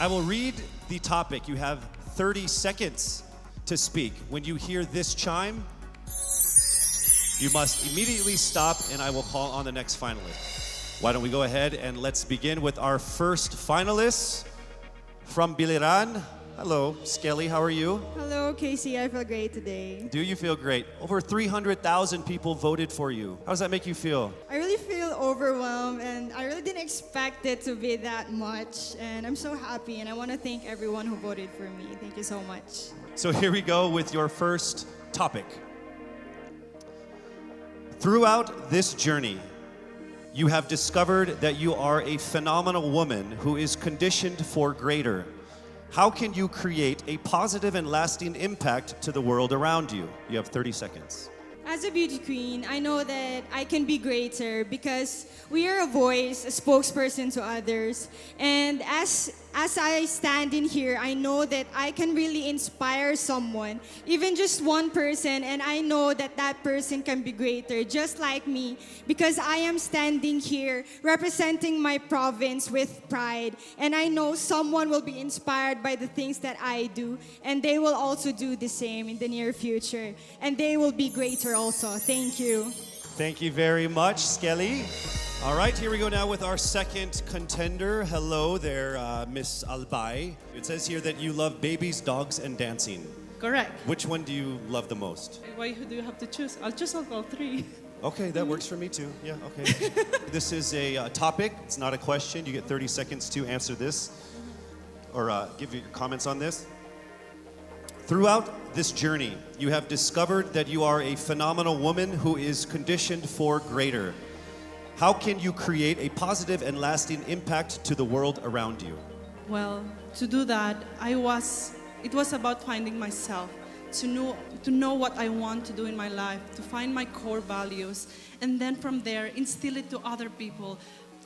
I will read the topic. You have 30 seconds to speak. When you hear this chime, you must immediately stop and I will call on the next finalist. Why don't we go ahead and let's begin with our first finalist from Biliran. Hello, Skelly, how are you? Hello, Casey. I feel great today. Do you feel great? Over 300,000 people voted for you. How does that make you feel? I really feel overwhelmed, and I really didn't expect it to be that much. And I'm so happy, and I want to thank everyone who voted for me. Thank you so much. So here we go with your first topic. Throughout this journey, you have discovered that you are a phenomenal woman who is conditioned for greater. How can you create a positive and lasting impact to the world around you? You have 30 seconds. As a beauty queen, I know that I can be greater because we are a voice, a spokesperson to others. And as I stand in here, I know that I can really inspire someone, even just one person, and I know that that person can be greater, just like me, because I am standing here representing my province with pride. And I know someone will be inspired by the things that I do, and they will also do the same in the near future, and they will be greater also. Thank you. Thank you very much, Skelly. All right, here we go now with our second contender. Hello there, Miss Albay. It says here that you love babies, dogs, and dancing. Correct. Which one do you love the most? Why do you have to choose? I'll choose all three. Okay, that works for me too. Yeah, okay. This is a topic. It's not a question. You get 30 seconds to answer this or give your comments on this. Throughout this journey, you have discovered that you are a phenomenal woman who is conditioned for greater. How can you create a positive and lasting impact to the world around you? Well, to do that, it was about finding myself, to know what I want to do in my life, to find my core values, and then from there, instill it to other people,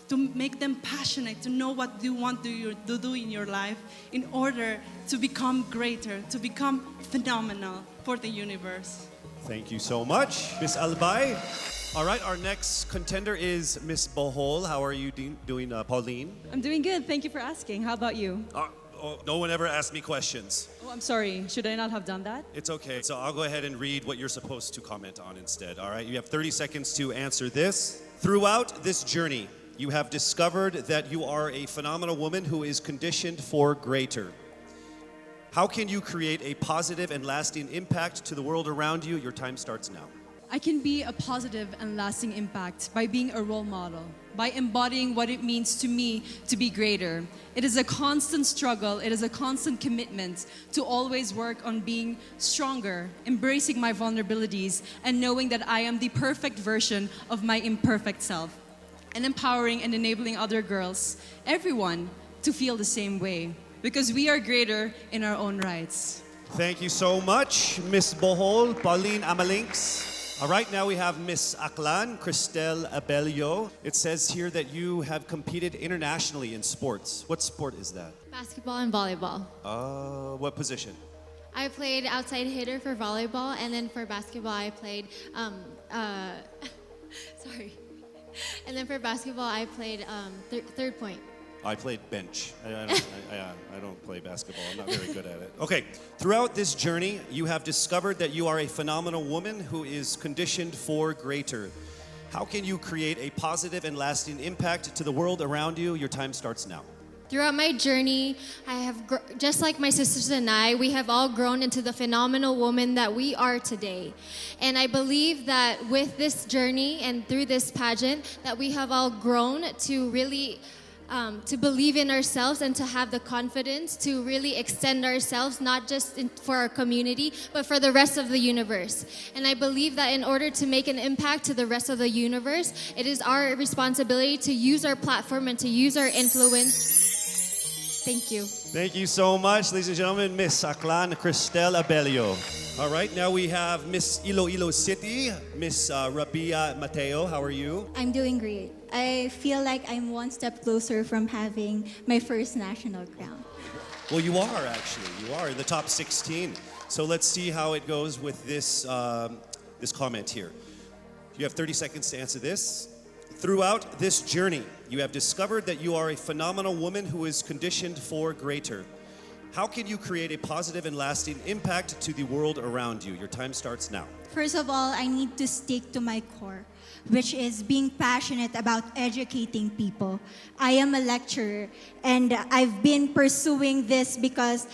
to make them passionate, to know what you want to do in your life in order to become greater, to become phenomenal for the universe. Thank you so much, Miss Albay. All right, our next contender is Miss Bohol. How are you doing, Pauline? I'm doing good. Thank you for asking. How about you? No one ever asked me questions. Oh, I'm sorry. Should I not have done that? It's okay. So I'll go ahead and read what you're supposed to comment on instead. All right, you have 30 seconds to answer this. Throughout this journey, you have discovered that you are a phenomenal woman who is conditioned for greater. How can you create a positive and lasting impact to the world around you? Your time starts now. I can be a positive and lasting impact by being a role model, by embodying what it means to me to be greater. It is a constant struggle, it is a constant commitment to always work on being stronger, embracing my vulnerabilities, and knowing that I am the perfect version of my imperfect self, and empowering and enabling other girls, everyone, to feel the same way, because we are greater in our own rights. Thank you so much, Miss Bohol, Pauline Amalinks. All right, now we have Miss Aklan, Cristel Abelio. It says here that you have competed internationally in sports. What sport is that? Basketball and volleyball. What position? I played outside hitter for volleyball, and then for basketball I played, sorry. And then for basketball I played third point. I played bench. I don't play basketball. I'm not very good at it. Okay, throughout this journey, you have discovered that you are a phenomenal woman who is conditioned for greater. How can you create a positive and lasting impact to the world around you? Your time starts now. Throughout my journey, I have, just like my sisters and I, we have all grown into the phenomenal woman that we are today. And I believe that with this journey and through this pageant, that we have all grown to really to believe in ourselves and to have the confidence to really extend ourselves, not just for our community, but for the rest of the universe. And I believe that in order to make an impact to the rest of the universe, it is our responsibility to use our platform and to use our influence. Thank you. Thank you so much, ladies and gentlemen, Miss Aklan Cristel Abelio. All right, now we have Miss Iloilo City, Miss Rabia Mateo. How are you? I'm doing great. I feel like I'm one step closer from having my first national crown. Well, you are actually. You are in the top 16. So let's see how it goes with this this comment here. You have 30 seconds to answer this. Throughout this journey, you have discovered that you are a phenomenal woman who is conditioned for greater. How can you create a positive and lasting impact to the world around you? Your time starts now. First of all, I need to stick to my core, which is being passionate about educating people. I am a lecturer, and I've been pursuing this because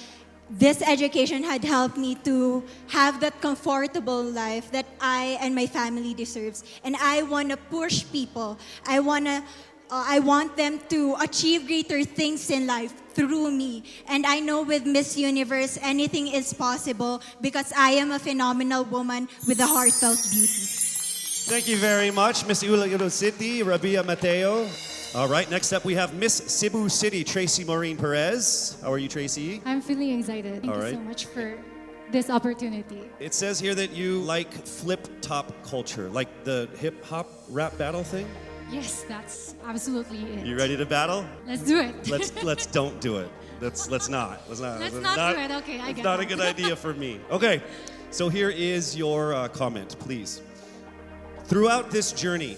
this education had helped me to have that comfortable life that I and my family deserves. And I want to push people. I want them to achieve greater things in life through me. And I know with Miss Universe, anything is possible because I am a phenomenal woman with a heartfelt beauty. Thank you very much, Miss Iloilo City, Rabia Mateo. All right, next up we have Miss Cebu City, Tracy Maureen Perez. How are you, Tracy? I'm feeling excited. Thank All you right. so much for this opportunity. It says here that you like flip-top culture, like the hip-hop rap battle thing. Yes, that's absolutely it. You ready to battle? Let's do it. Let's don't do it. Let's not. Let's not do it. Okay, I It's get not a it. good idea for me. Okay, so here is your comment, please. Throughout this journey,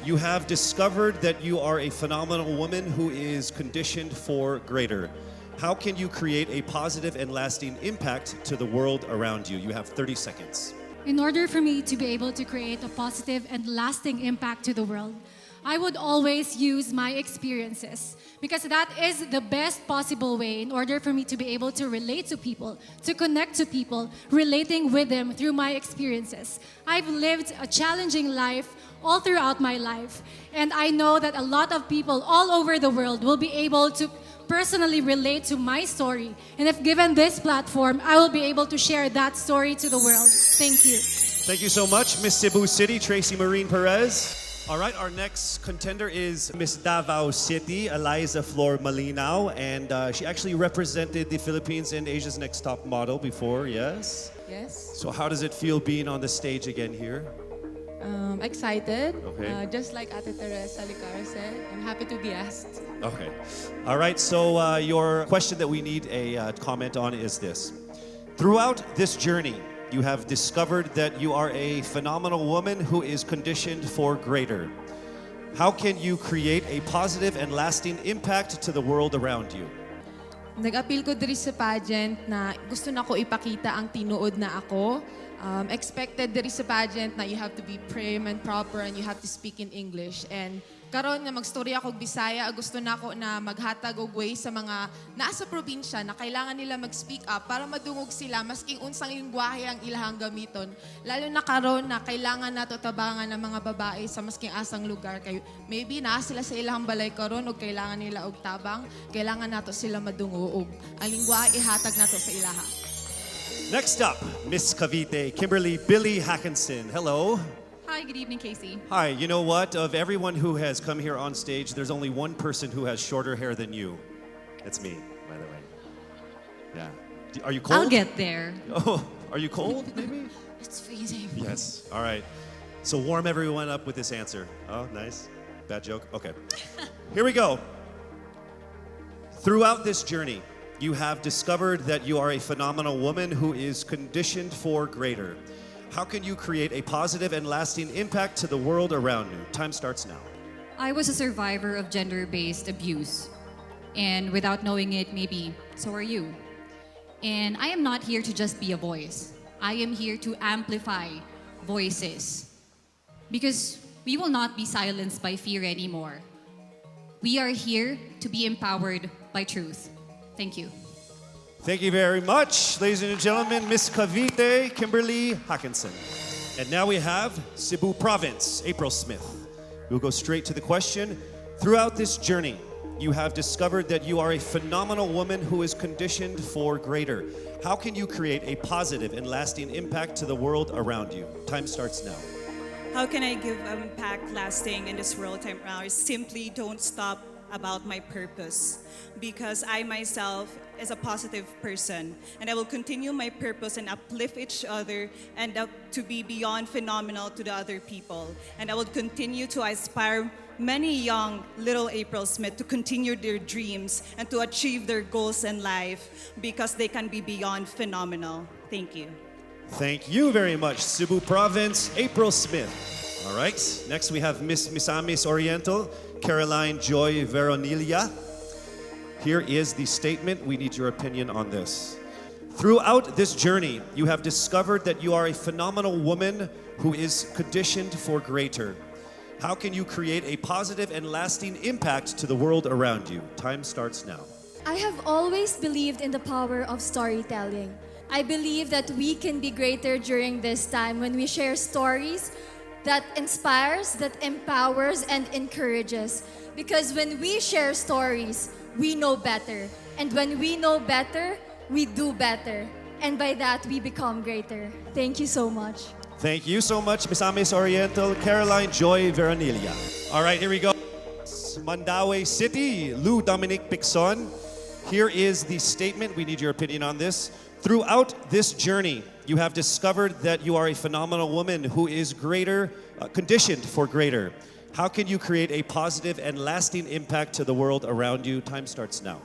you have discovered that you are a phenomenal woman who is conditioned for greater. How can you create a positive and lasting impact to the world around you? You have 30 seconds. In order for me to be able to create a positive and lasting impact to the world, I would always use my experiences because that is the best possible way in order for me to be able to relate to people, to connect to people, relating with them through my experiences. I've lived a challenging life all throughout my life, and I know that a lot of people all over the world will be able to personally relate to my story. And if given this platform, I will be able to share that story to the world. Thank you. Thank you so much, Miss Cebu City, Tracy Maureen Perez. All right, our next contender is Miss Davao City, Eliza Flor Malinao, and she actually represented the Philippines in Asia's Next Top Model before, yes? Yes. So how does it feel being on the stage again here? Excited. Okay. Just like Ate Teresa Licara said, I'm happy to be asked. Okay. All right, so your question that we need a comment on is this. Throughout this journey, you have discovered that you are a phenomenal woman who is conditioned for greater. How can you create a positive and lasting impact to the world around you? Nag-appeal ko diri sa pageant na gusto na ko ipakita ang tinuod na ako. Expected diri sa pageant na you have to be prim and proper and you have to speak in English. And karon nga magstorya ako og Bisaya, gusto na ko na maghatag og way sa mga nasa probinsya na kailangan nila mag-speak up para madungog sila maski unsang lingwahe ang ilahang gamiton. Lalo na karon na kailangan nato tabangan ng mga babae sa masking asang lugar kay maybe naa sila sa ilahang balay karon og kailangan nila og tabang, kailangan nato sila madungog og ang lingwahe ihatag nato sa ilaha. Next up, Miss Cavite, Kimberly Billy Hackinson. Hello. Hi, good evening, Casey. Hi, you know what? Of everyone who has come here on stage, there's only one person who has shorter hair than you. It's me, by the way. Yeah. Are you cold? I'll get there. Oh, are you cold, maybe? It's freezing. Yes. All right. So warm everyone up with this answer. Oh, nice. Bad joke? Okay. Here we go. Throughout this journey, you have discovered that you are a phenomenal woman who is conditioned for greater. How can you create a positive and lasting impact to the world around you? Time starts now. I was a survivor of gender-based abuse. And without knowing it, maybe so are you. And I am not here to just be a voice. I am here to amplify voices. Because we will not be silenced by fear anymore. We are here to be empowered by truth. Thank you. Thank you very much, ladies and gentlemen, Miss Cavite, Kimberly Hackinson. And now we have Cebu Province, April Smith. We'll go straight to the question. Throughout this journey, you have discovered that you are a phenomenal woman who is conditioned for greater. How can you create a positive and lasting impact to the world around you? Time starts now. How can I give impact lasting in this world time now? Simply don't stop about my purpose, because I myself is a positive person and I will continue my purpose and uplift each other and to be beyond phenomenal to the other people. And I will continue to inspire many young little April Smith to continue their dreams and to achieve their goals in life because they can be beyond phenomenal. Thank you. Thank you very much, Cebu Province, April Smith. All right. Next we have Miss Misamis Oriental, Caroline Joy Veronilia. Here is the statement. We need your opinion on this. Throughout this journey, you have discovered that you are a phenomenal woman who is conditioned for greater. How can you create a positive and lasting impact to the world around you? Time starts now. I have always believed in the power of storytelling. I believe that we can be greater during this time when we share stories that inspires, that empowers, and encourages. Because when we share stories, we know better. And when we know better, we do better. And by that, we become greater. Thank you so much. Thank you so much, Misamis Oriental, Caroline Joy Veronilia. All right, here we go. Mandaue City, Lou Dominic Picson. Here is the statement. We need your opinion on this. Throughout this journey, you have discovered that you are a phenomenal woman who is greater, conditioned for greater. How can you create a positive and lasting impact to the world around you? Time starts now.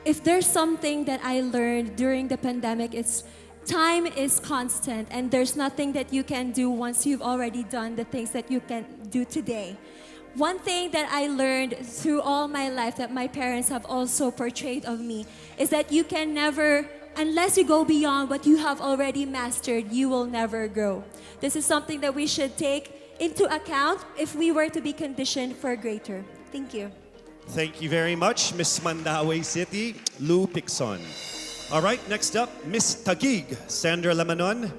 If there's something that I learned during the pandemic, it's time is constant and there's nothing that you can do once you've already done the things that you can do today. One thing that I learned through all my life that my parents have also portrayed of me is that you can never, unless you go beyond what you have already mastered, you will never grow. This is something that we should take into account if we were to be conditioned for greater. Thank you. Thank you very much, Miss Mandaue City, Lou Picson. All right, next up, Miss Taguig, Sandra Lamanon.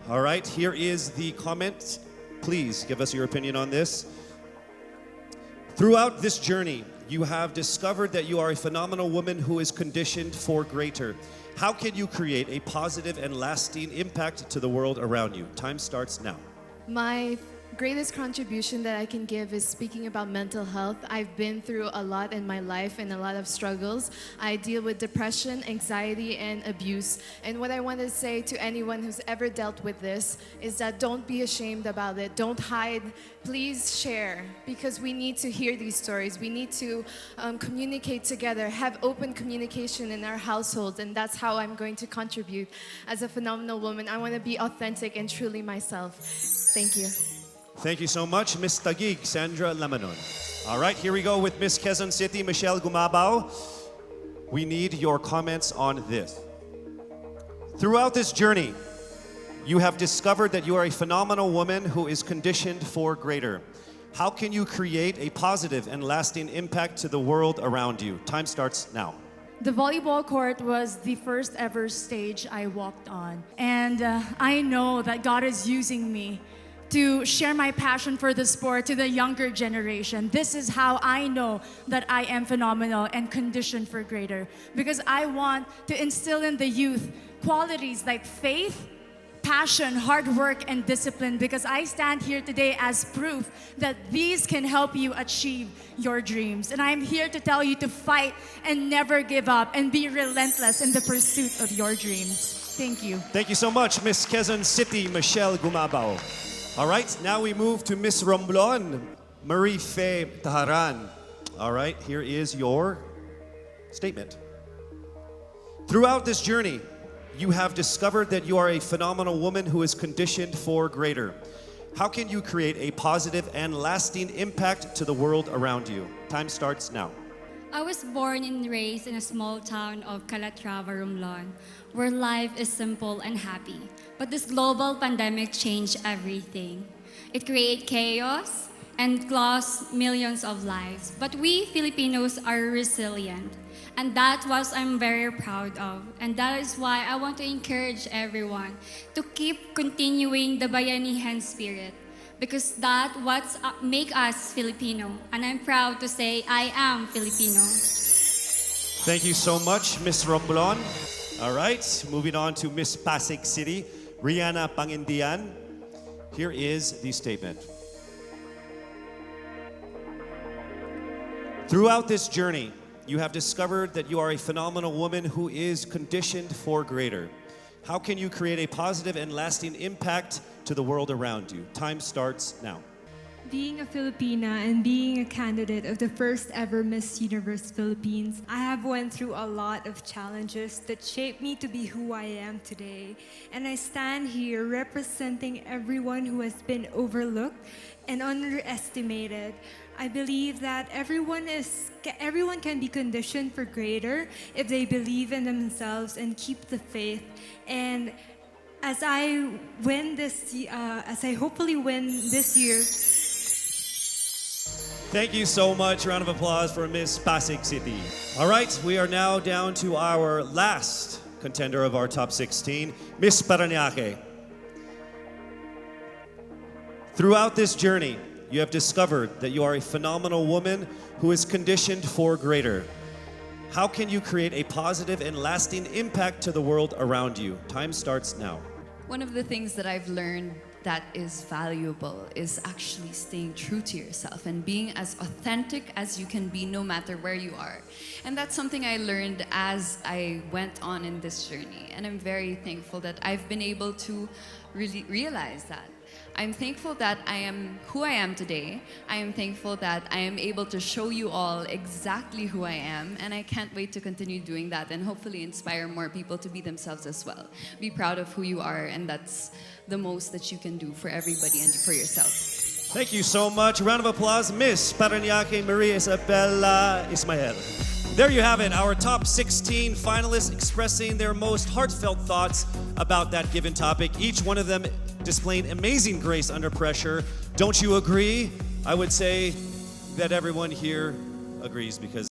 All right, here is the comment. Please give us your opinion on this. Throughout this journey, you have discovered that you are a phenomenal woman who is conditioned for greater. How can you create a positive and lasting impact to the world around you? Time starts now. My greatest contribution that I can give is speaking about mental health. I've been through a lot in my life and a lot of struggles. I deal with depression, anxiety, and abuse. And what I want to say to anyone who's ever dealt with this is that don't be ashamed about it. Don't hide. Please share, because we need to hear these stories. We need to communicate together, have open communication in our households, and that's how I'm going to contribute. As a phenomenal woman, I want to be authentic and truly myself. Thank you. Thank you so much, Miss Taguig, Sandra Lamanon. All right, here we go with Miss Quezon City, Michelle Gumabao. We need your comments on this. Throughout this journey, you have discovered that you are a phenomenal woman who is conditioned for greater. How can you create a positive and lasting impact to the world around you? Time starts now. The volleyball court was the first ever stage I walked on. And I know that God is using me to share my passion for the sport to the younger generation. This is how I know that I am phenomenal and conditioned for greater. Because I want to instill in the youth qualities like faith, passion, hard work, and discipline, because I stand here today as proof that these can help you achieve your dreams. And I'm here to tell you to fight and never give up and be relentless in the pursuit of your dreams. Thank you. Thank you so much, Miss Quezon City, Michelle Gumabao. All right, now we move to Miss Romblon, Marie Faye Taharan. All right, here is your statement. Throughout this journey, you have discovered that you are a phenomenal woman who is conditioned for greater. How can you create a positive and lasting impact to the world around you? Time starts now. I was born and raised in a small town of Calatrava, Romblon, where life is simple and happy. But this global pandemic changed everything. It created chaos and lost millions of lives. But we Filipinos are resilient. And that's what I'm very proud of. And that is why I want to encourage everyone to keep continuing the Bayanihan spirit. Because that's what makes us Filipino. And I'm proud to say I am Filipino. Thank you so much, Miss Romblon. All right, moving on to Miss Pasig City, Rihanna Pangindian. Here is the statement. Throughout this journey, you have discovered that you are a phenomenal woman who is conditioned for greater. How can you create a positive and lasting impact to the world around you? Time starts now. Being a Filipina and being a candidate of the first ever Miss Universe Philippines, I have went through a lot of challenges that shaped me to be who I am today. And I stand here representing everyone who has been overlooked and underestimated. I believe that everyone can be conditioned for greater if they believe in themselves and keep the faith. And as I hopefully win this year. Thank you so much. Round of applause for Miss Pasig City. All right, we are now down to our last contender of our top 16, Miss Parañaque. Throughout this journey, you have discovered that you are a phenomenal woman who is conditioned for greater. How can you create a positive and lasting impact to the world around you? Time starts now. One of the things that I've learned that is valuable is actually staying true to yourself and being as authentic as you can be no matter where you are. And that's something I learned as I went on in this journey. And I'm very thankful that I've been able to really realize that. I'm thankful that I am who I am today. I am thankful that I am able to show you all exactly who I am, and I can't wait to continue doing that and hopefully inspire more people to be themselves as well. Be proud of who you are, and that's the most that you can do for everybody and for yourself. Thank you so much. Round of applause, Miss Parañaque Maria Isabella Ismael. There you have it, our top 16 finalists expressing their most heartfelt thoughts about that given topic. Each one of them displaying amazing grace under pressure. Don't you agree? I would say that everyone here agrees because